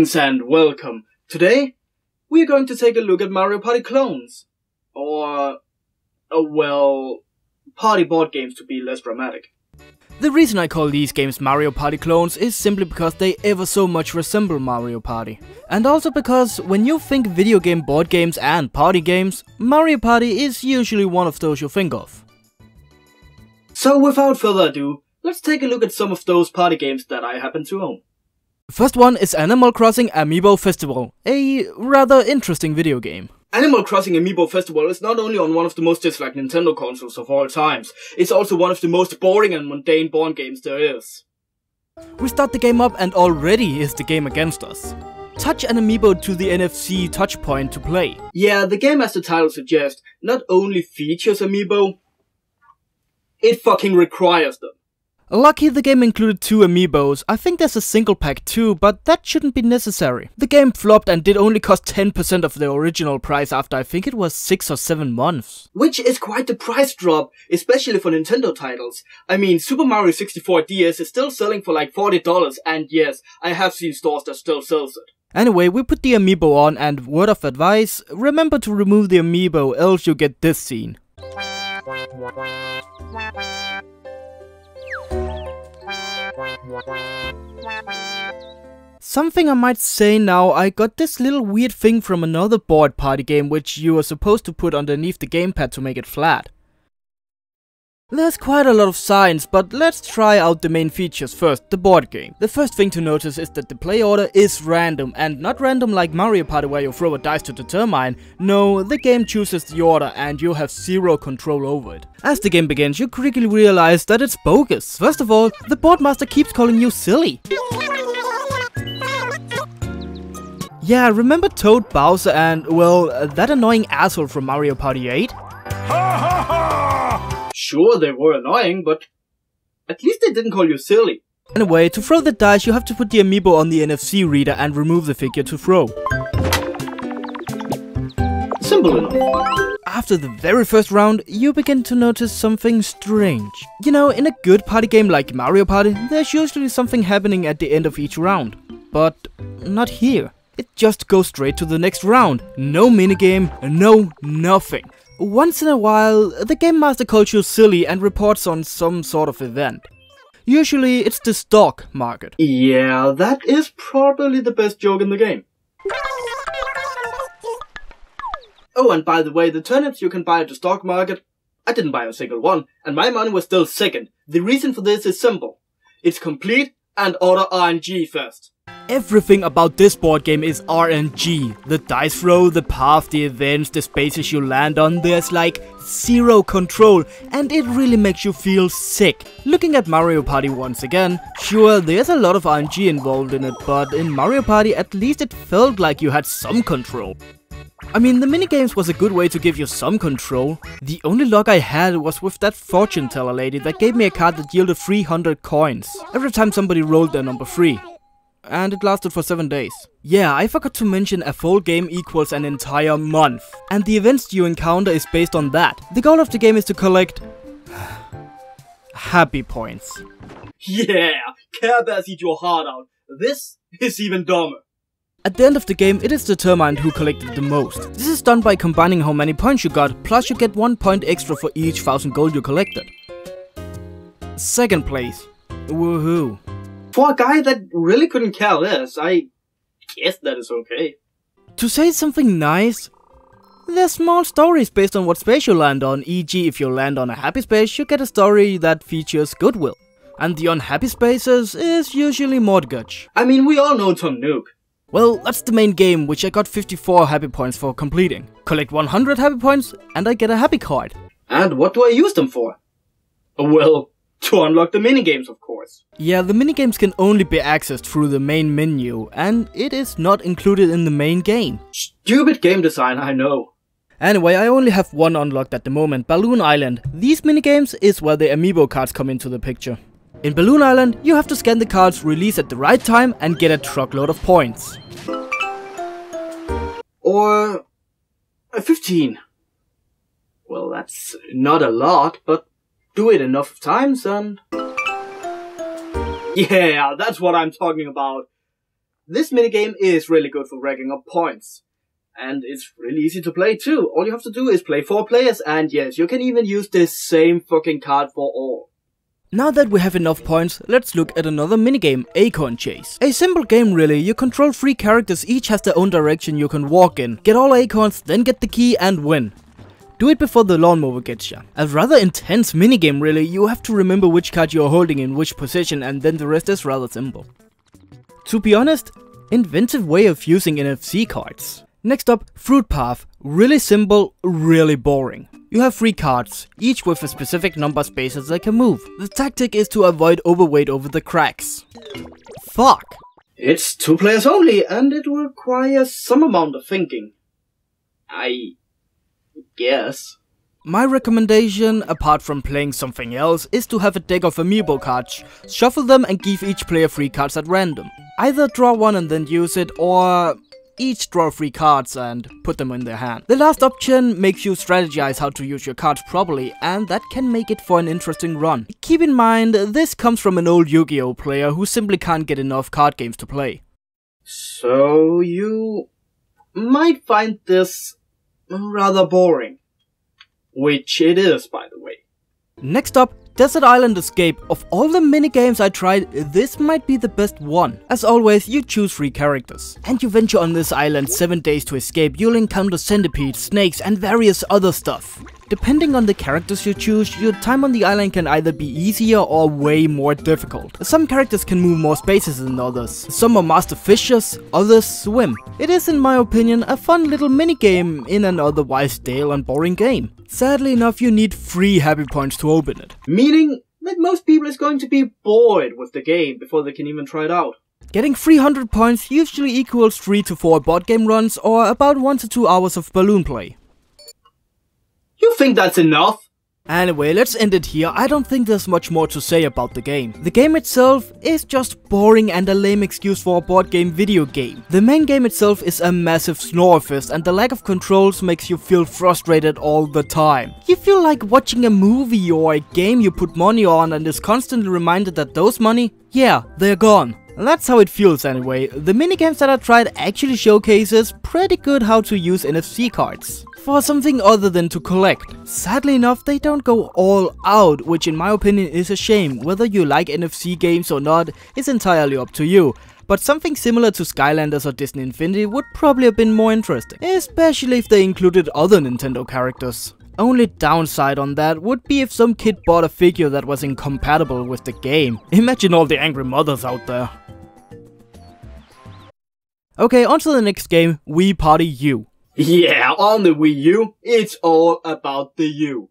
Greetings and welcome. Today, we're going to take a look at Mario Party clones. Or, well, party board games to be less dramatic. The reason I call these games Mario Party clones is simply because they ever so much resemble Mario Party. And also because when you think video game board games and party games, Mario Party is usually one of those you think of. So without further ado, let's take a look at some of those party games that I happen to own. First one is Animal Crossing Amiibo Festival, a rather interesting video game. Animal Crossing Amiibo Festival is not only on one of the most disliked Nintendo consoles of all times, it's also one of the most boring and mundane board games there is. We start the game up and already is the game against us. Touch an Amiibo to the NFC touch point to play. Yeah, the game, as the title suggests, not only features Amiibo, it fucking requires them. Lucky the game included 2 Amiibos. I think there's a single pack too, but that shouldn't be necessary. The game flopped and did only cost 10% of the original price after I think it was 6 or 7 months. Which is quite the price drop, especially for Nintendo titles. I mean, Super Mario 64 DS is still selling for like $40, and yes, I have seen stores that still sells it. Anyway, we put the Amiibo on, and word of advice, remember to remove the Amiibo, else you get this scene. Something I might say now, I got this little weird thing from another board party game which you are supposed to put underneath the gamepad to make it flat. There's quite a lot of signs, but let's try out the main features first, the board game. The first thing to notice is that the play order is random, and not random like Mario Party where you throw a dice to determine. No, the game chooses the order and you have zero control over it. As the game begins, you quickly realize that it's bogus. First of all, the boardmaster keeps calling you silly. Yeah, remember Toad, Bowser and, well, that annoying asshole from Mario Party 8? Sure, they were annoying, but at least they didn't call you silly. Anyway, to throw the dice you have to put the Amiibo on the NFC reader and remove the figure to throw. Simple enough. After the very first round, you begin to notice something strange. You know, in a good party game like Mario Party, there's usually something happening at the end of each round. But not here. It just goes straight to the next round. No minigame, no nothing. Once in a while, the game master calls you silly and reports on some sort of event. Usually it's the stock market. Yeah, that is probably the best joke in the game. Oh, and by the way, the turnips you can buy at the stock market, I didn't buy a single one, and my money was still second. The reason for this is simple. It's complete and utter RNG fest. Everything about this board game is RNG. The dice throw, the path, the events, the spaces you land on, there's like zero control, and it really makes you feel sick. Looking at Mario Party once again, sure, there's a lot of RNG involved in it, but in Mario Party at least it felt like you had some control. I mean, the minigames was a good way to give you some control. The only luck I had was with that fortune teller lady that gave me a card that yielded 300 coins every time somebody rolled their number 3. And it lasted for 7 days. Yeah, I forgot to mention a full game equals an entire month. And the events you encounter is based on that. The goal of the game is to collect happy points. Yeah, Care Bears eat your heart out. This is even dumber. At the end of the game, it is determined who collected the most. This is done by combining how many points you got, plus you get 1 point extra for each 1000 gold you collected. Second place. Woohoo. For a guy that really couldn't care less, I guess that is okay. To say something nice, there's small stories based on what space you land on, e.g. if you land on a happy space, you get a story that features goodwill. And the unhappy spaces is usually mortgage. I mean, we all know Tom Nook. Well, that's the main game, which I got 54 happy points for completing. Collect 100 happy points, and I get a happy card. And what do I use them for? Well, to unlock the minigames, of course. Yeah, the minigames can only be accessed through the main menu, and it is not included in the main game. Stupid game design, I know. Anyway, I only have one unlocked at the moment, Balloon Island. These minigames is where the Amiibo cards come into the picture. In Balloon Island, you have to scan the cards, release at the right time, and get a truckload of points. Or 15. Well, that's not a lot, but do it enough times and... Yeah, that's what I'm talking about. This minigame is really good for racking up points. And it's really easy to play too. All you have to do is play 4 players, and yes, you can even use this same fucking card for all. Now that we have enough points, let's look at another minigame, Acorn Chase. A simple game really, you control 3 characters, each has their own direction you can walk in. Get all acorns, then get the key and win. Do it before the lawnmower gets ya. A rather intense minigame really, you have to remember which card you are holding in which position, and then the rest is rather simple. To be honest, inventive way of using NFC cards. Next up, Fruit Path. Really simple, really boring. You have 3 cards, each with a specific number of spaces they can move. The tactic is to avoid overweight over the cracks. Fuck! It's 2 players only, and it requires some amount of thinking. I guess. My recommendation, apart from playing something else, is to have a deck of Amiibo cards, shuffle them and give each player 3 cards at random. Either draw one and then use it, or each draw 3 cards and put them in their hand. The last option makes you strategize how to use your cards properly, and that can make it for an interesting run. Keep in mind, this comes from an old Yu-Gi-Oh player who simply can't get enough card games to play. So you might find this rather boring. Which it is, by the way. Next up, Desert Island Escape. Of all the minigames I tried, this might be the best one. As always, you choose 3 characters. And you venture on this island 7 days to escape. You'll encounter centipedes, snakes and various other stuff. Depending on the characters you choose, your time on the island can either be easier or way more difficult. Some characters can move more spaces than others. Some are master fishers, others swim. It is, in my opinion, a fun little minigame in an otherwise stale and boring game. Sadly enough, you need 3 happy points to open it. Meaning that most people is going to be bored with the game before they can even try it out. Getting 300 points usually equals 3 to 4 board game runs or about 1 to 2 hours of balloon play. You think that's enough? Anyway, let's end it here. I don't think there's much more to say about the game. The game itself is just boring and a lame excuse for a board game video game. The main game itself is a massive snorefest, and the lack of controls makes you feel frustrated all the time. You feel like watching a movie or a game you put money on and is constantly reminded that those money, yeah, they're gone. That's how it feels anyway. The minigames that I tried actually showcases pretty good how to use NFC cards for something other than to collect. Sadly enough, they don't go all out, which in my opinion is a shame. Whether you like NFC games or not is entirely up to you. But something similar to Skylanders or Disney Infinity would probably have been more interesting, especially if they included other Nintendo characters. Only downside on that would be if some kid bought a figure that was incompatible with the game. Imagine all the angry mothers out there. Okay, on to the next game, Wii Party U. Yeah, on the Wii U, it's all about the U.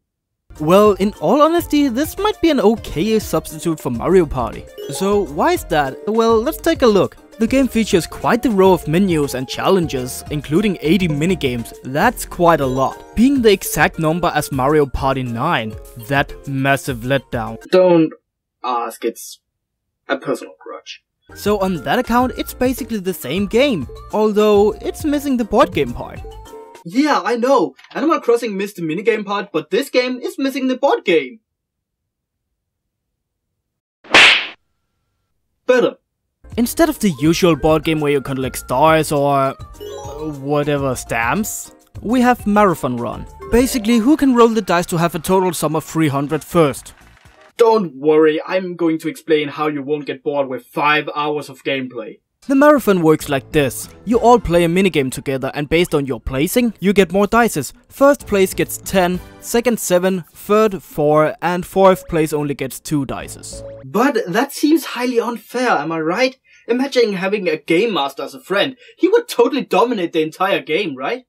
Well, in all honesty, this might be an okay substitute for Mario Party. So why is that? Well, let's take a look. The game features quite the row of menus and challenges, including 80 minigames. That's quite a lot. Being the exact number as Mario Party 9, that massive letdown. Don't ask, it's a personal grudge. So on that account, it's basically the same game, although it's missing the board game part. Yeah, I know. Animal Crossing missed the minigame part, but this game is missing the board game. Better. Instead of the usual board game where you collect stars or whatever stamps, we have Marathon Run. Basically, who can roll the dice to have a total sum of 300 first. Don't worry, I'm going to explain how you won't get bored with 5 hours of gameplay. The marathon works like this. You all play a minigame together, and based on your placing, you get more dices. First place gets 10, second 7, third 4, and fourth place only gets 2 dices. But that seems highly unfair, am I right? Imagine having a game master as a friend. He would totally dominate the entire game, right?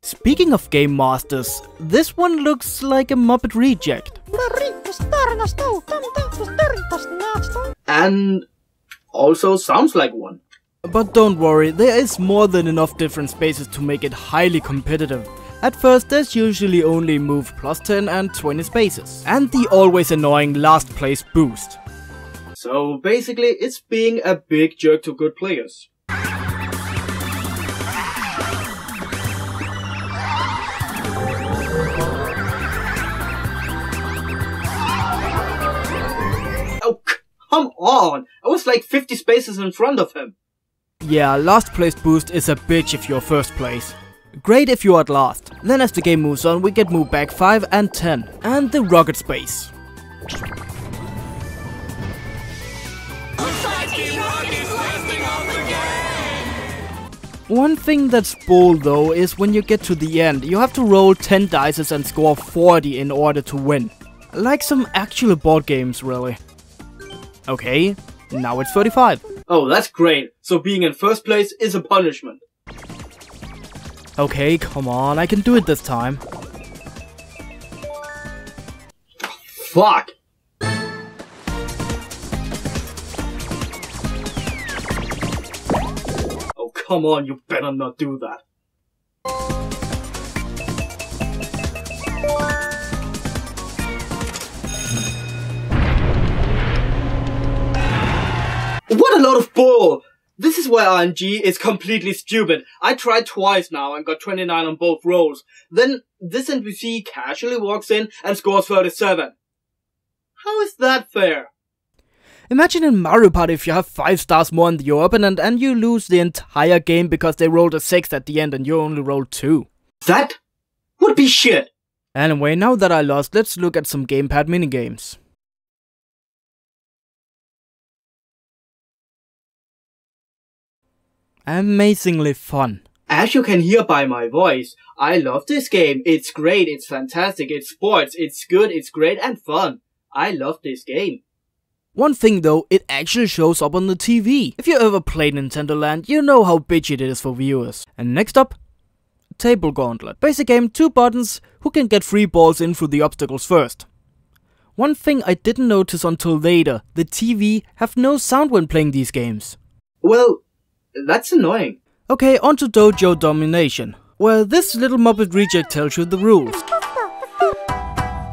Speaking of game masters, this one looks like a Muppet reject. And also sounds like one. But don't worry, there is more than enough different spaces to make it highly competitive. At first, there's usually only move plus 10 and 20 spaces. And the always annoying last place boost. So basically, it's being a big jerk to good players. Oh, come on! I was like 50 spaces in front of him. Yeah, last place boost is a bitch if you're first place. Great if you're at last. Then as the game moves on, we get moved back 5 and 10. And the rocket space. One thing that's bold though is when you get to the end, you have to roll 10 dice and score 40 in order to win. Like some actual board games, really. Okay, now it's 35. Oh, that's great. So being in first place is a punishment. Okay, come on, I can do it this time. Fuck! Oh, come on, you better not do that. What a lot of bull! This is where RNG is completely stupid. I tried twice now and got 29 on both rolls. Then this NPC casually walks in and scores 37. How is that fair? Imagine in Mario Party if you have 5 stars more than your opponent and you lose the entire game because they rolled a 6 at the end and you only rolled 2. That would be shit. Anyway, now that I lost, let's look at some gamepad minigames. Amazingly fun. As you can hear by my voice, I love this game. It's great, it's fantastic, it's sports, it's good, it's great and fun. I love this game. One thing though, it actually shows up on the TV. If you ever played Nintendo Land, you know how bitchy it is for viewers. And next up, Table Gauntlet. Basic game, 2 buttons, who can get 3 balls in through the obstacles first. One thing I didn't notice until later, the TV have no sound when playing these games. Well, that's annoying. Okay, on to Dojo Domination, where this little Muppet reject tells you the rules.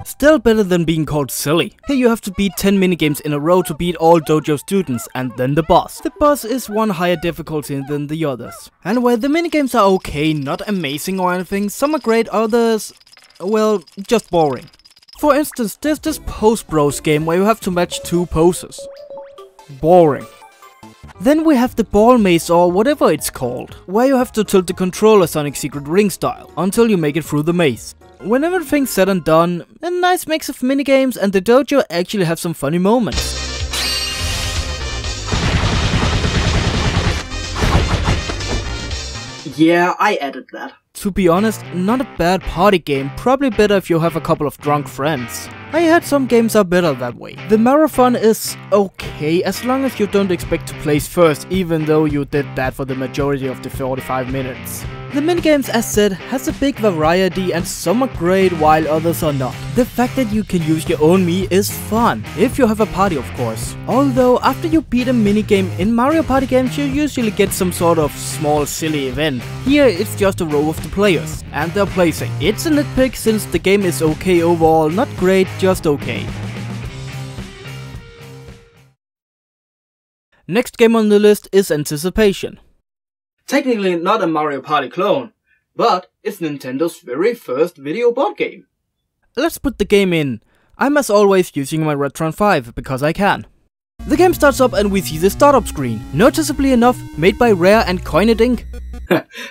Still better than being called silly. Here you have to beat 10 minigames in a row to beat all dojo students, and then the boss. The boss is one higher difficulty than the others. Anyway, the minigames are okay, not amazing or anything. Some are great, others, well, just boring. For instance, there's this Pose Bros game where you have to match 2 poses. Boring. Then we have the ball maze or whatever it's called, where you have to tilt the controller Sonic Secret Ring style, until you make it through the maze. When everything's said and done, a nice mix of minigames and the dojo actually have some funny moments. Yeah, I added that. To be honest, not a bad party game, probably better if you have a couple of drunk friends. I heard some games are better that way. The marathon is okay as long as you don't expect to place first, even though you did that for the majority of the 45 minutes. The minigames, as said, has a big variety and some are great while others are not. The fact that you can use your own Mii is fun, if you have a party of course. Although after you beat a minigame in Mario Party games you usually get some sort of small silly event. Here it's just a row of the players and their placing. It's a nitpick since the game is okay overall, not great, just okay. Next game on the list is Anticipation. Technically not a Mario Party clone, but it's Nintendo's very first video board game. Let's put the game in. I'm as always using my Retron 5 because I can. The game starts up and we see the startup screen. Noticeably enough, made by Rare and Coined Inc.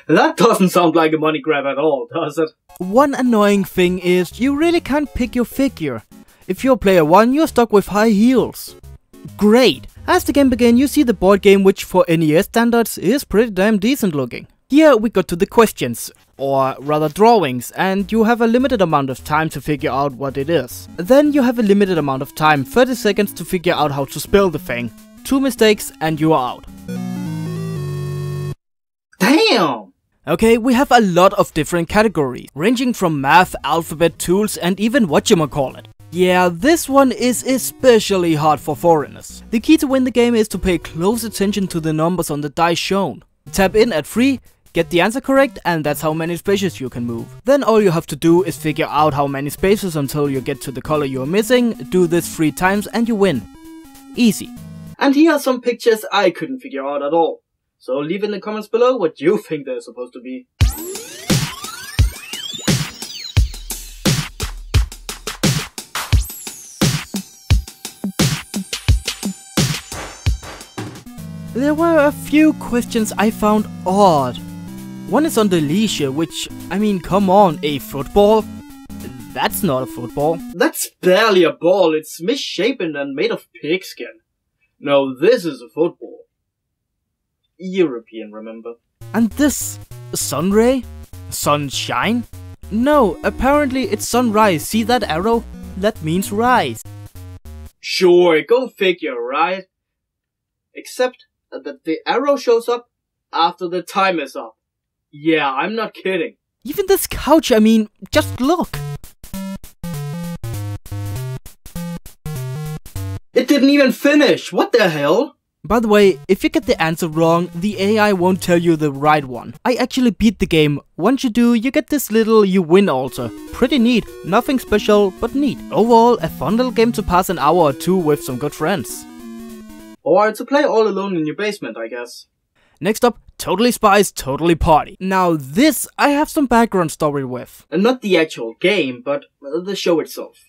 That doesn't sound like a money grab at all, does it? One annoying thing is you really can't pick your figure. If you're player 1, you're stuck with high heels. Great! As the game begins, you see the board game, which for NES standards is pretty damn decent looking. Here we got to the questions, or rather drawings, and you have a limited amount of time to figure out what it is. Then you have a limited amount of time, 30 seconds to figure out how to spell the thing. 2 mistakes and you are out. Damn! Okay, we have a lot of different categories, ranging from math, alphabet, tools, and even whatchamacallit. Yeah, this one is especially hard for foreigners. The key to win the game is to pay close attention to the numbers on the dice shown. Tap in at 3, get the answer correct, and that's how many spaces you can move. Then all you have to do is figure out how many spaces until you get to the color you're missing, do this 3 times and you win. Easy. And here are some pictures I couldn't figure out at all. So leave in the comments below what you think they're supposed to be. there were a few questions I found odd. One is on the leisure, which, I mean, come on, a football? That's not a football. That's barely a ball, it's misshapen and made of pigskin. No, this is a football. European, remember? And this? Sunray? Sunshine? No, apparently it's sunrise. See that arrow? That means rise. Sure, go figure, right? Except that the arrow shows up after the time is up. Yeah, I'm not kidding. Even this couch, I mean, just look. It didn't even finish, what the hell? By the way, if you get the answer wrong, the AI won't tell you the right one. I actually beat the game. Once you do, you get this little you win altar. Pretty neat, nothing special, but neat. Overall, a fun little game to pass an hour or two with some good friends. Or to play all alone in your basement, I guess. Next up, Totally Spies, Totally Party. Now this, I have some background story with. And not the actual game, but the show itself.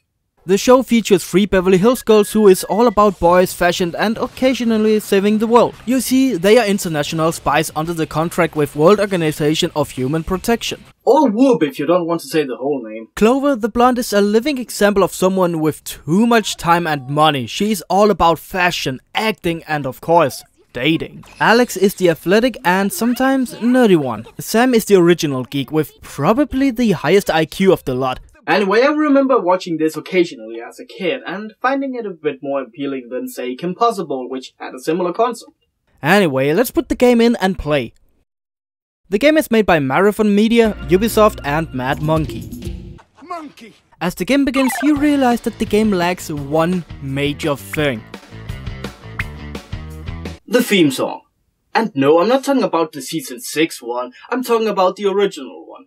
The show features 3 Beverly Hills girls who is all about boys, fashion and occasionally saving the world. You see, they are international spies under the contract with World Organization of Human Protection. Or Whoop if you don't want to say the whole name. Clover the blonde is a living example of someone with too much time and money. She is all about fashion, acting and of course, dating. Alex is the athletic and sometimes nerdy one. Sam is the original geek with probably the highest IQ of the lot. Anyway, I remember watching this occasionally as a kid and finding it a bit more appealing than, say, Kim Possible, which had a similar concept. Anyway, let's put the game in and play. The game is made by Marathon Media, Ubisoft and Mad Monkey. As the game begins, you realize that the game lacks one major thing. The theme song. And no, I'm not talking about the Season 6 one, I'm talking about the original one.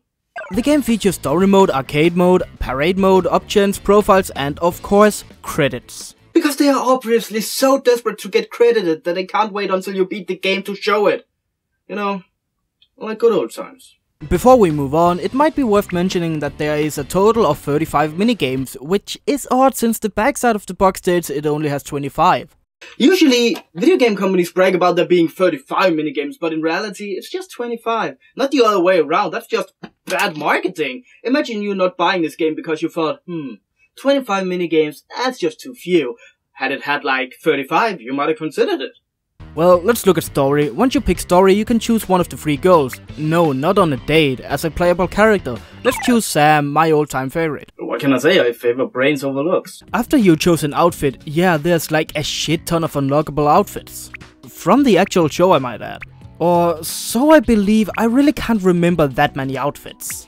The game features story mode, arcade mode, parade mode, options, profiles and of course, credits. Because they are obviously so desperate to get credited that they can't wait until you beat the game to show it. You know, like good old times. Before we move on, it might be worth mentioning that there is a total of 35 minigames, which is odd since the backside of the box states it only has 25. Usually, video game companies brag about there being 35 minigames, but in reality, it's just 25. Not the other way around, that's just bad marketing. Imagine you not buying this game because you thought, 25 minigames, that's just too few. Had it had like 35, you might have considered it. Well, let's look at story. Once you pick story, you can choose one of the 3 girls. No, not on a date, as a playable character. Let's choose Sam, my all-time favorite. What can I say, I favor brains over looks. After you chose an outfit, yeah, there's like a shit ton of unlockable outfits. From the actual show, I might add. Or so I believe. I really can't remember that many outfits.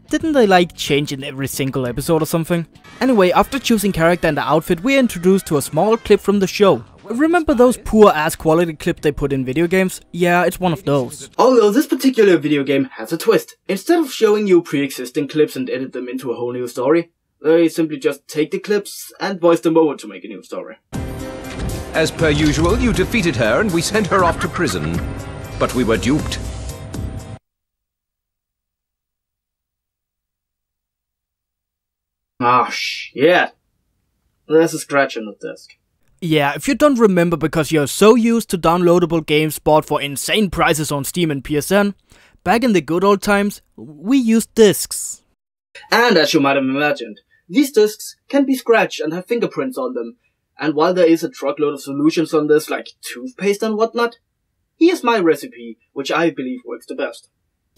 Didn't they like change in every single episode or something? Anyway, after choosing character and the outfit, we are introduced to a small clip from the show. Remember those poor ass quality clips they put in video games? Yeah, it's one of those. Although this particular video game has a twist. Instead of showing you pre-existing clips and edit them into a whole new story, they simply just take the clips and voice them over to make a new story. As per usual, you defeated her and we sent her off to prison. But we were duped. Ah, shit. There's a scratch on the disc. Yeah, if you don't remember because you're so used to downloadable games bought for insane prices on Steam and PSN, back in the good old times, we used discs. And as you might have imagined, these discs can be scratched and have fingerprints on them. And while there is a truckload of solutions on this, like toothpaste and whatnot, here's my recipe, which I believe works the best.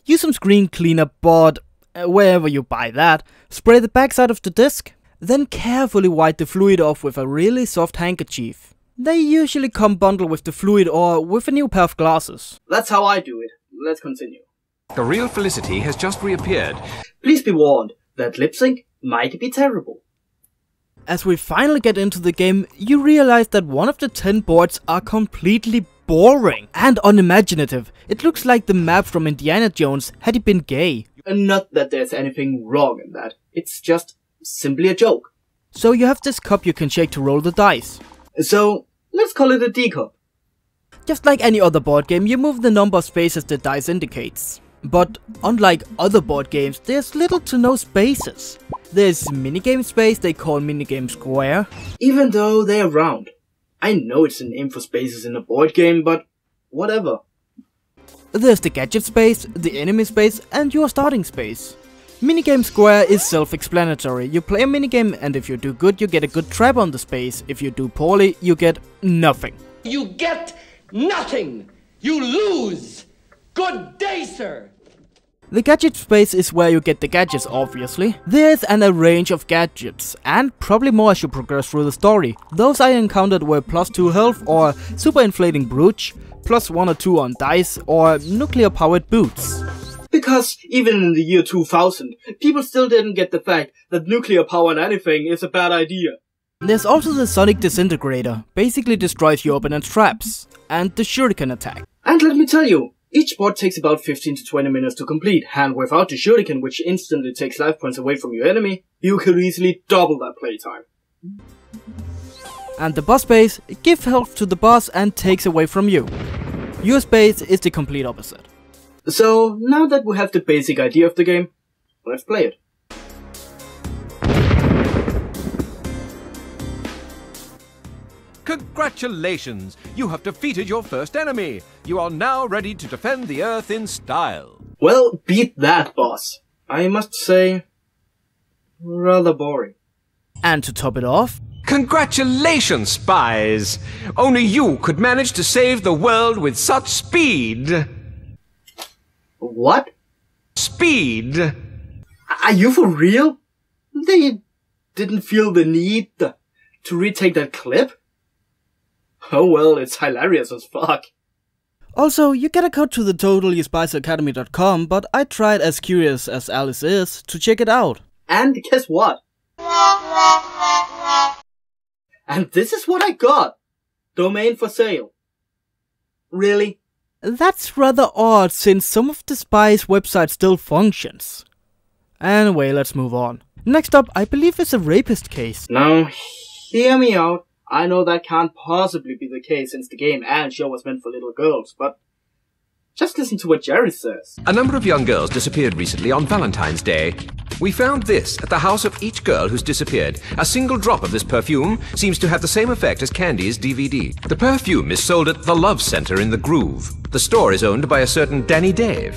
Use some screen cleaner, but wherever you buy that, spray the backside of the disc, then carefully wipe the fluid off with a really soft handkerchief. They usually come bundled with the fluid or with a new pair of glasses. That's how I do it. Let's continue. The real Felicity has just reappeared. Please be warned, that lip sync might be terrible. As we finally get into the game, you realize that one of the 10 boards are completely boring and unimaginative. It looks like the map from Indiana Jones had he been gay. And not that there's anything wrong in that, it's just simply a joke. So you have this cup you can shake to roll the dice. So, let's call it a D-cup. Just like any other board game, you move the number of spaces the dice indicates. But unlike other board games, there's little to no spaces. There's minigame space they call minigame square. Even though they are round. I know it's a name for spaces in a board game, but whatever. There's the gadget space, the enemy space, and your starting space. Minigame square is self-explanatory. You play a minigame, and if you do good, you get a good trap on the space. If you do poorly, you get nothing. You get nothing! You lose! Good day, sir! The gadget space is where you get the gadgets, obviously. There's an array of gadgets, and probably more as you progress through the story. Those I encountered were +2 health or super inflating brooch, +1 or 2 on dice, or nuclear powered boots. Because even in the year 2000, people still didn't get the fact that nuclear powered anything is a bad idea. There's also the Sonic Disintegrator, basically destroys your opponent's traps, and the Shuriken attack. And let me tell you, each board takes about 15 to 20 minutes to complete, and without the Shuriken, which instantly takes life points away from your enemy, you could easily double that playtime. And the boss space gives health to the boss and takes away from you. Your space is the complete opposite. So, now that we have the basic idea of the game, let's play it. Congratulations! You have defeated your first enemy! You are now ready to defend the Earth in style. Well, beat that, boss. I must say, rather boring. And to top it off, Congratulations, Spies! Only you could manage to save the world with such speed! What? Speed! Are you for real? They didn't feel the need to retake that clip? Oh well, it's hilarious as fuck. Also, you get a code to the totallyspiesacademy.com, but I tried, as curious as Alice is, to check it out. And guess what? And this is what I got. Domain for sale. Really? That's rather odd, since some of the Spies website still functions. Anyway, let's move on. Next up, I believe is a rapist case. Now, hear me out. I know that can't possibly be the case since the game and show was meant for little girls, but just listen to what Jerry says. A number of young girls disappeared recently on Valentine's Day. We found this at the house of each girl who's disappeared. A single drop of this perfume seems to have the same effect as Candy's DVD. The perfume is sold at the Love Center in the Groove. The store is owned by a certain Danny Dave.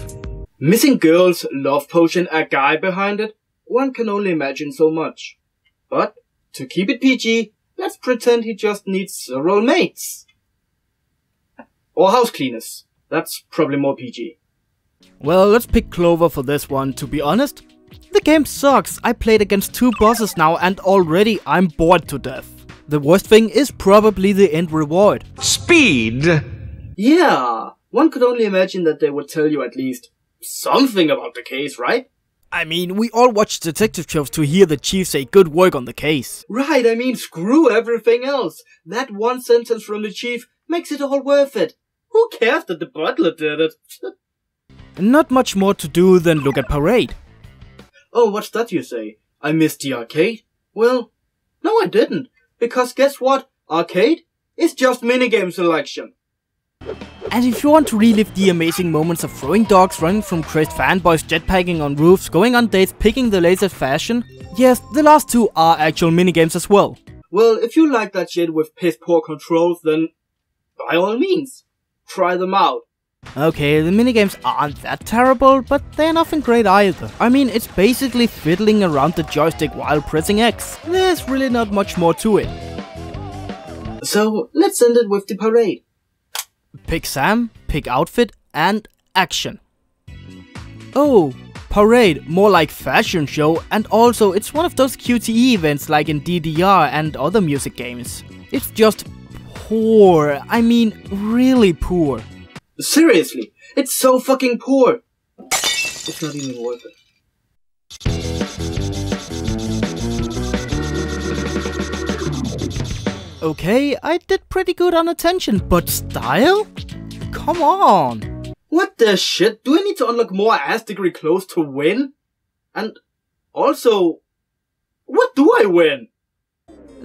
Missing girls, love potion, a guy behind it? One can only imagine so much. But, to keep it PG, let's pretend he just needs several mates. Or house cleaners. That's probably more PG. Well, let's pick Clover for this one, to be honest. The game sucks. I played against 2 bosses now and already I'm bored to death. The worst thing is probably the end reward. Speed! Yeah, one could only imagine that they would tell you at least something about the case, right? I mean, we all watch detective shows to hear the chief say good work on the case. Right, I mean, screw everything else. That one sentence from the chief makes it all worth it. Who cares that the butler did it? Not much more to do than look at Parade. Oh, what's that you say? I missed the arcade? Well, no I didn't. Because guess what? Arcade is just minigame selection. And if you want to relive the amazing moments of throwing dogs, running from crazed fanboys, jetpacking on roofs, going on dates, picking the latest fashion, yes, the last 2 are actual minigames as well. Well, if you like that shit with piss poor controls, then by all means, try them out. Okay, the minigames aren't that terrible, but they're nothing great either. I mean, it's basically fiddling around the joystick while pressing X. There's really not much more to it. So, let's end it with the parade. Pick Sam, pick outfit, and action. Oh, parade, more like fashion show, and also it's one of those QTE events like in DDR and other music games. It's just poor, I mean really poor. Seriously, it's so fucking poor. It's not even worth it. Okay, I did pretty good on attention, but style? Come on! What the shit? Do I need to unlock more ass degree clothes to win? And also, what do I win?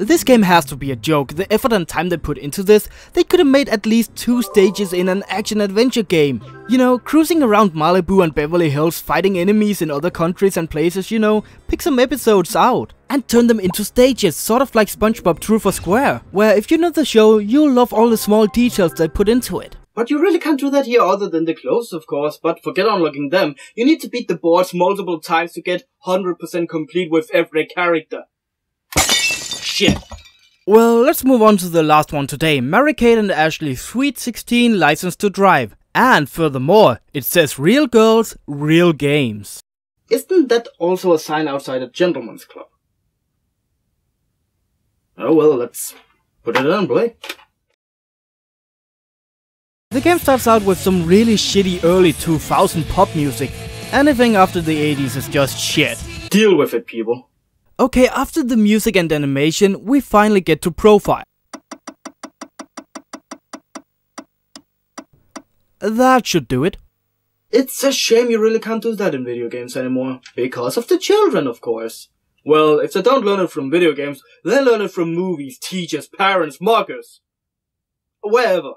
This game has to be a joke. The effort and time they put into this, they could have made at least 2 stages in an action-adventure game. You know, cruising around Malibu and Beverly Hills, fighting enemies in other countries and places, you know, pick some episodes out and turn them into stages, sort of like SpongeBob True for Square, where if you know the show, you'll love all the small details they put into it. But you really can't do that here other than the clothes, of course, but forget unlocking them. You need to beat the boards multiple times to get 100% complete with every character. Shit. Well, let's move on to the last one today. Mary-Kate and Ashley, Sweet 16, License to Drive. And furthermore, it says real girls, real games. Isn't that also a sign outside a gentleman's club? Oh well, let's put it on play. The game starts out with some really shitty early 2000 pop music. Anything after the 80s is just shit. Deal with it, people. Okay, after the music and animation, we finally get to profile. That should do it. It's a shame you really can't do that in video games anymore. Because of the children, of course. Well, if they don't learn it from video games, they learn it from movies, teachers, parents, mockers. Wherever.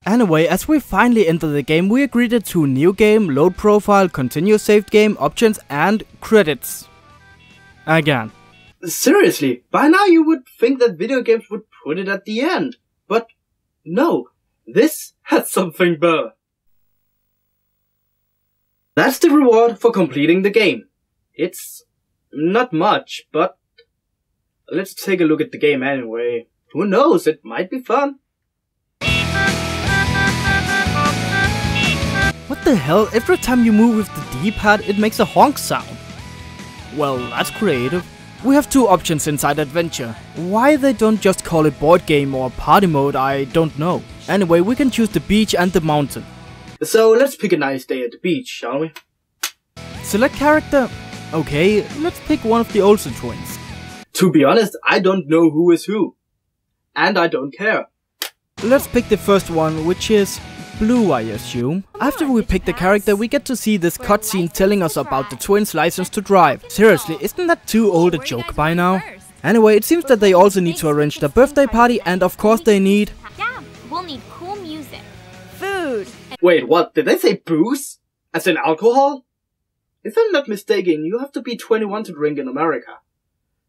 Anyway, as we finally enter the game, we are greeted to new game, load profile, continue saved game, options and credits. Again. Seriously, by now you would think that video games would put it at the end. But no, this has something better. That's the reward for completing the game. It's not much, but let's take a look at the game anyway. Who knows, it might be fun. What the hell, every time you move with the D-pad it makes a honk sound. Well, that's creative. We have 2 options inside Adventure. Why they don't just call it board game or party mode, I don't know. Anyway, we can choose the beach and the mountain. So let's pick a nice day at the beach, shall we? Select character. Okay, let's pick one of the Olsen twins. To be honest, I don't know who is who. And I don't care. Let's pick the first one, which is Blue, I assume. After we pick the character, we get to see this cutscene telling us about the twins' license to drive. Seriously, isn't that too old a joke by now? Anyway, it seems that they also need to arrange their birthday party, and of course they need... Yeah, we'll need cool music, food. Wait, what? Did they say booze? As in alcohol? If I'm not mistaken, you have to be 21 to drink in America.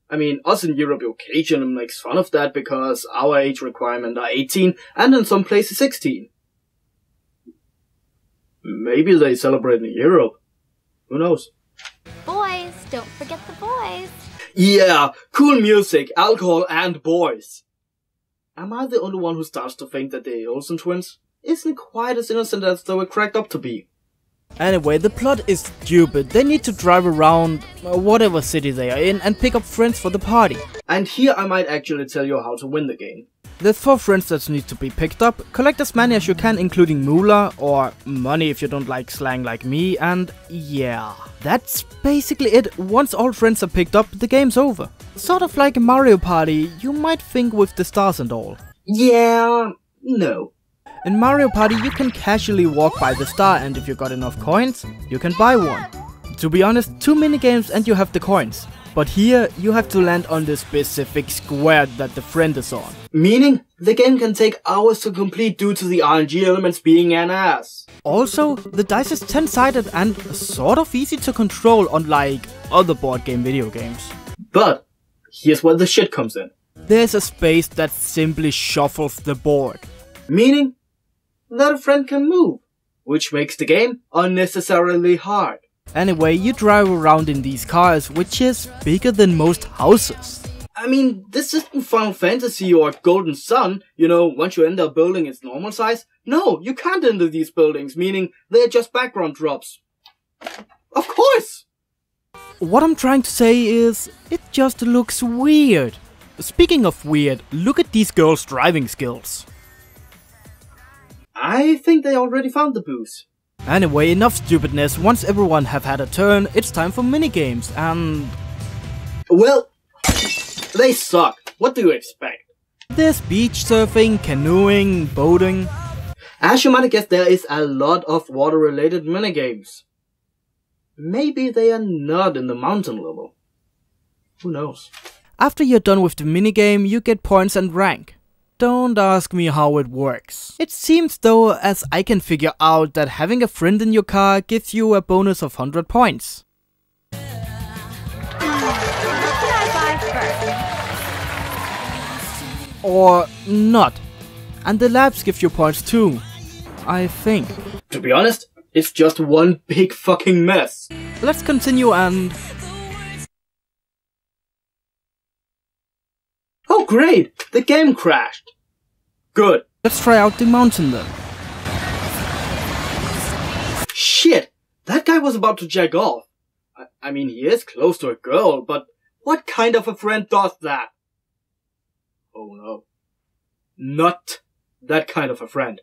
I mean, us in Europe occasionally makes fun of that because our age requirement are 18 and in some places 16. Maybe they celebrate in Europe. Who knows? Boys, don't forget the boys. Yeah, cool music, alcohol and boys. Am I the only one who starts to think that the Olsen twins isn't quite as innocent as they were cracked up to be? Anyway, the plot is stupid. They need to drive around whatever city they are in and pick up friends for the party. And here I might actually tell you how to win the game. There's 4 friends that need to be picked up. Collect as many as you can, including moolah, or money if you don't like slang like me, and yeah. That's basically it. Once all friends are picked up, the game's over. Sort of like a Mario Party, you might think, with the stars and all. Yeah, no. In Mario Party you can casually walk by the star, and if you got enough coins, you can buy one. To be honest, 2 minigames and you have the coins. But here, you have to land on the specific square that the friend is on. Meaning, the game can take hours to complete due to the RNG elements being an ass. Also, the dice is 10-sided and sort of easy to control, unlike other board game video games. But, here's where the shit comes in. There's a space that simply shuffles the board. Meaning, that a friend can move, which makes the game unnecessarily hard. Anyway, you drive around in these cars, which is bigger than most houses. I mean, this isn't Final Fantasy or Golden Sun, you know, once you enter a building it's normal size. No, you can't enter these buildings, meaning they're just background drops. Of course! What I'm trying to say is, it just looks weird. Speaking of weird, look at these girls' driving skills. I think they already found the booze. Anyway, enough stupidness. Once everyone have had a turn, it's time for minigames, and... Well, they suck. What do you expect? There's beach surfing, canoeing, boating. As you might guess, there is a lot of water-related minigames. Maybe they are not in the mountain level. Who knows? After you're done with the minigame, you get points and rank. Don't ask me how it works. It seems though, as I can figure out, that having a friend in your car gives you a bonus of 100 points. What should I buy first? Or not. And the labs give you points too, I think. To be honest, it's just one big fucking mess. Let's continue and... Oh great! The game crashed! Good. Let's try out the mountain then. Shit! That guy was about to jack off. I mean, he is close to a girl, but what kind of a friend does that? Oh no. Not that kind of a friend.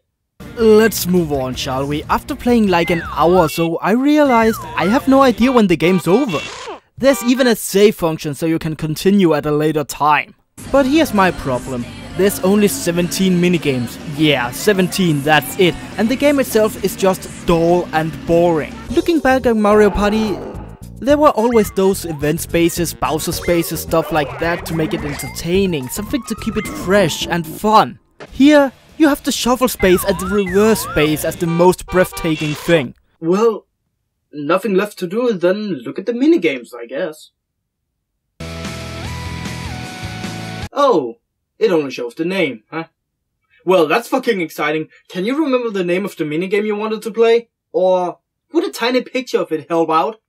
Let's move on, shall we? After playing like an hour or so, I realized I have no idea when the game's over. There's even a save function so you can continue at a later time. But here's my problem. There's only 17 minigames. Yeah, 17, that's it. And the game itself is just dull and boring. Looking back at Mario Party, there were always those event spaces, Bowser spaces, stuff like that to make it entertaining. Something to keep it fresh and fun. Here, you have the shuffle space and the reverse space as the most breathtaking thing. Well, nothing left to do than look at the minigames, I guess. Oh, it only shows the name, huh? Well, that's fucking exciting. Can you remember the name of the minigame you wanted to play? Or would a tiny picture of it help out?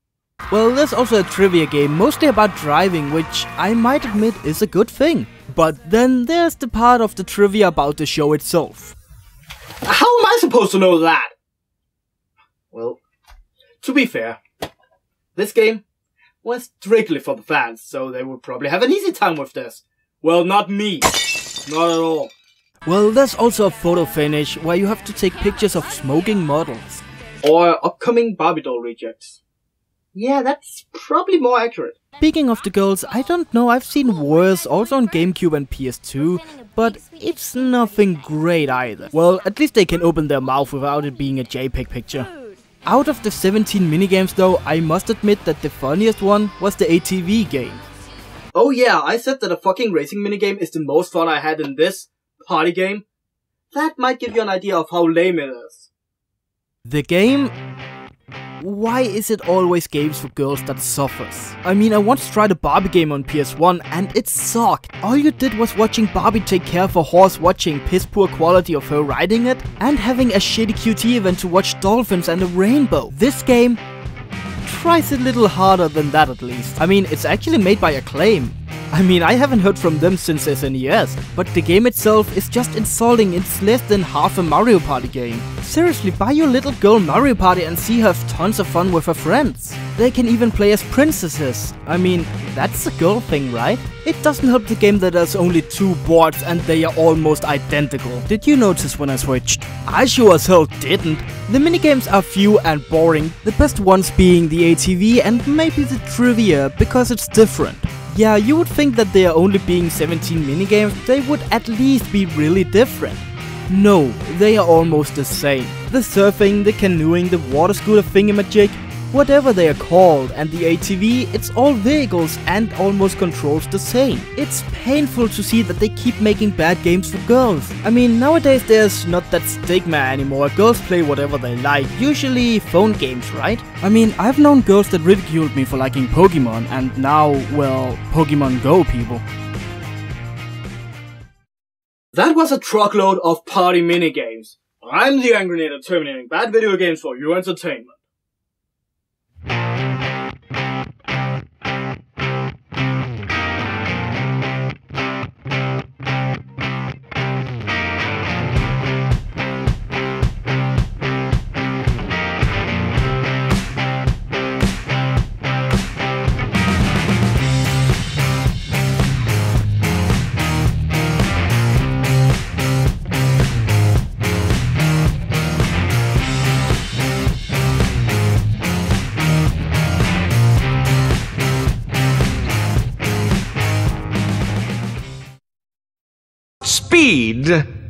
Well, there's also a trivia game, mostly about driving, which I might admit is a good thing. But then there's the part of the trivia about the show itself. How am I supposed to know that? Well, to be fair, this game was strictly for the fans, so they would probably have an easy time with this. Well, not me. Not at all. Well, there's also a photo finish where you have to take pictures of smoking models. Or upcoming Barbie doll rejects. Yeah, that's probably more accurate. Speaking of the girls, I don't know, I've seen worse also on GameCube and PS2, but it's nothing great either. Well, at least they can open their mouth without it being a JPEG picture. Out of the 17 minigames though, I must admit that the funniest one was the ATV game. Oh yeah, I said that a fucking racing minigame is the most fun I had in this party game. That might give you an idea of how lame it is. The game? Why is it always games for girls that suffers? I mean, I once tried a Barbie game on PS1 and it sucked. All you did was watching Barbie take care of a horse, watching piss poor quality of her riding it, and having a shitty QT event to watch dolphins and a rainbow. This game tries a little harder than that at least. I mean, it's actually made by Acclaim. I mean, I haven't heard from them since SNES, but the game itself is just insulting. It's less than half a Mario Party game. Seriously, buy your little girl Mario Party and see her have tons of fun with her friends. They can even play as princesses. I mean, that's a girl thing, right? It doesn't help the game that there's only 2 boards and they are almost identical. Did you notice when I switched? I sure as hell didn't. The minigames are few and boring, the best ones being the ATV and maybe the trivia, because it's different. Yeah, you would think that there only being 17 minigames, they would at least be really different. No, they are almost the same. The surfing, the canoeing, the water scooter thingamajig, whatever they are called, and the ATV, it's all vehicles and almost controls the same. It's painful to see that they keep making bad games for girls. I mean, nowadays there's not that stigma anymore. Girls play whatever they like, usually phone games, right? I mean, I've known girls that ridiculed me for liking Pokemon, and now, well, Pokemon Go people. That was a truckload of party minigames. I'm the Angrynator, terminating bad video games for your entertainment. Speed!